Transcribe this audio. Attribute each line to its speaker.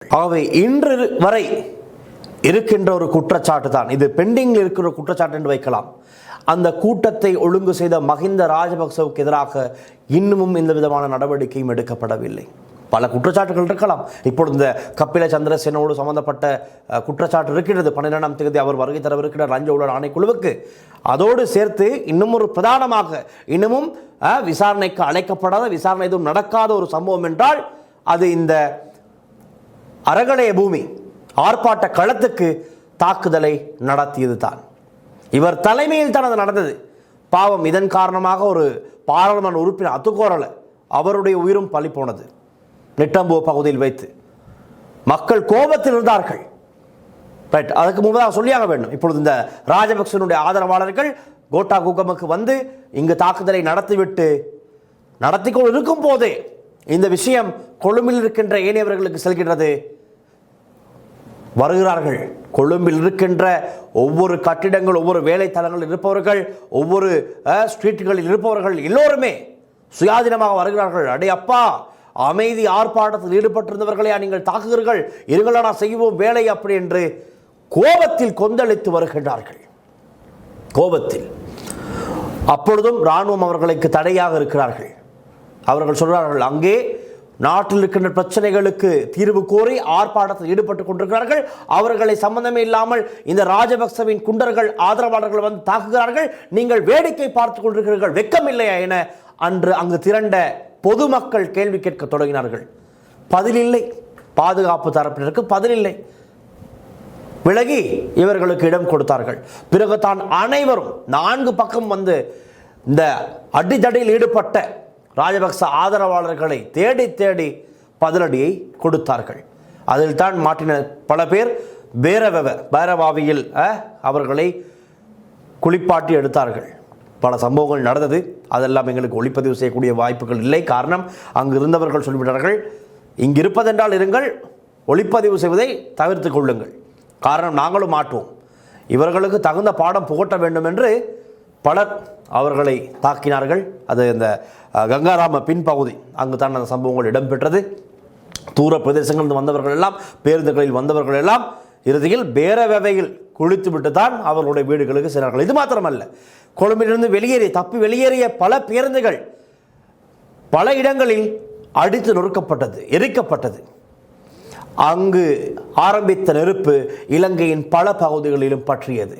Speaker 1: ஆகவே இன்று வரை இருக்கின்ற ஒரு குற்றச்சாட்டு தான் இது, பெண்டிங்கில் இருக்கிற குற்றச்சாட்டு என்று வைக்கலாம். அந்த கூட்டத்தை ஒழுங்கு செய்த மஹிந்த ராஜபக்சவுக்கு எதிராக இன்னமும் எந்த விதமான நடவடிக்கையும் எடுக்கப்படவில்லை. பல குற்றச்சாட்டுகள் இருக்கலாம். இப்பொழுது இந்த கபில சந்திரசேனோடு சம்பந்தப்பட்ட குற்றச்சாட்டு இருக்கின்றது. 12ஆம் தேதி அவர் வருகை தரவிருக்கிறார் லஞ்ச ஊழல் ஆணைக்குழுவுக்கு. அதோடு சேர்த்து இன்னும் ஒரு பிரதானமாக இன்னமும் விசாரணைக்கு அழைக்கப்படாத, விசாரணை எதுவும் நடக்காத ஒரு சம்பவம் என்றால் அது இந்த அரகணைய பூமி ஆர்ப்பாட்ட களத்துக்கு தாக்குதலை நடத்தியது தான். இவர் தலைமையில் தான் அது நடந்தது. பாவம், இதன் காரணமாக ஒரு பாராளுமன்ற உறுப்பினர் அத்துக்கோரல அவருடைய உயிரும் பலி போனது. நிட்டம்போ பகுதியில் வைத்து மக்கள் கோபத்தில் இருந்தார்கள். ரைட், அதுக்கு முன்பதாக சொல்லியாக வேண்டும். இப்பொழுது இந்த ராஜபக்சனுடைய ஆதரவாளர்கள் கோட்டா குகமுக்கு வந்து இங்கு தாக்குதலை நடத்தி கொண்டு இருக்கும் போதே இந்த விஷயம் கொழும்பில் இருக்கின்ற ஏனையவர்களுக்கு செல்கின்றது. வருகிறார்கள். கொழும்பில் இருக்கின்ற ஒவ்வொரு கட்டிடங்கள், ஒவ்வொரு வேலைத்தலங்களில் இருப்பவர்கள், ஒவ்வொரு ஸ்ட்ரீட்டுகளில் இருப்பவர்கள் எல்லோருமே சுயாதீனமாக வருகிறார்கள். அடே அப்பா, அமைதி ஆர்ப்பாட்டத்தில் ஈடுபட்டிருந்தவர்களையா நீங்கள் தாக்குகிறீர்கள், இருங்களா செய்வோம் வேலை அப்படி என்று கோபத்தில் கொந்தளித்து வருகின்றார்கள். கோபத்தில். அப்பொழுதும் இராணுவம் அவர்களுக்கு தடையாக இருக்கிறார்கள். அவர்கள் சொல்கிறார்கள், அங்கே நாட்டில் இருக்கின்ற பிரச்சனைகளுக்கு தீர்வு கோரி ஆர்ப்பாட்டத்தில் ஈடுபட்டுக் கொண்டிருக்கிறார்கள். அவர்களை சம்பந்தமே இல்லாமல் இந்த ராஜபக்சவின் குண்டர்கள் ஆதரவாளர்கள் வந்து தாக்குகிறார்கள். நீங்கள் வேடிக்கை பார்த்துக் கொண்டிருக்கிறீர்கள், வெக்கம் இல்லையா என அன்று அங்கு திரண்ட பொதுமக்கள் கேள்வி கேட்க தொடங்கினார்கள். பதிலில்லை. பாதுகாப்பு தரப்பினருக்கு பதிலில்லை. விலகி இவர்களுக்கு இடம் கொடுத்தார்கள். பிறகு தான் அனைவரும் 4 பக்கம் வந்து இந்த அடிதடியில் ஈடுபட்ட ராஜபக்ச ஆதரவாளர்களை தேடி தேடி பதிலடியை கொடுத்தார்கள். அதில் தான் மாட்டின பல பேர் பேரவாவியில் அவர்களை குளிப்பாட்டி எடுத்தார்கள். பல சம்பவங்கள் நடந்தது. அதெல்லாம் எங்களுக்கு ஒளிப்பதிவு செய்யக்கூடிய வாய்ப்புகள் இல்லை. காரணம், அங்கு இருந்தவர்கள் சொல்லிவிட்டார்கள், இங்கு இருப்பதென்றால் இருங்கள், ஒளிப்பதிவு செய்வதை தவிர்த்து கொள்ளுங்கள். காரணம், நாங்களும் மாட்டுவோம், இவர்களுக்கு தகுந்த பாடம் புகட்ட வேண்டும் என்று பலர் அவர்களை தாக்கினார்கள். அது இந்த கங்காராம பின்பகுதி, அங்கு தான் அந்த சம்பவங்கள் இடம்பெற்றது. தூர பிரதேசங்களில் வந்தவர்கள் எல்லாம், பேருந்துகளில் வந்தவர்கள் எல்லாம் இறுதியில் பேரவையில் குளித்துவிட்டு தான் அவர்களுடைய வீடுகளுக்கு சென்றார்கள். இது மாத்திரமல்ல, கொழும்பிலிருந்து தப்பி வெளியேறிய பல பேருந்துகள் பல இடங்களில் அடித்து நொறுக்கப்பட்டது, எரிக்கப்பட்டது. அங்கு ஆரம்பித்த நெருப்பு இலங்கையின் பல பகுதிகளிலும் பற்றியது.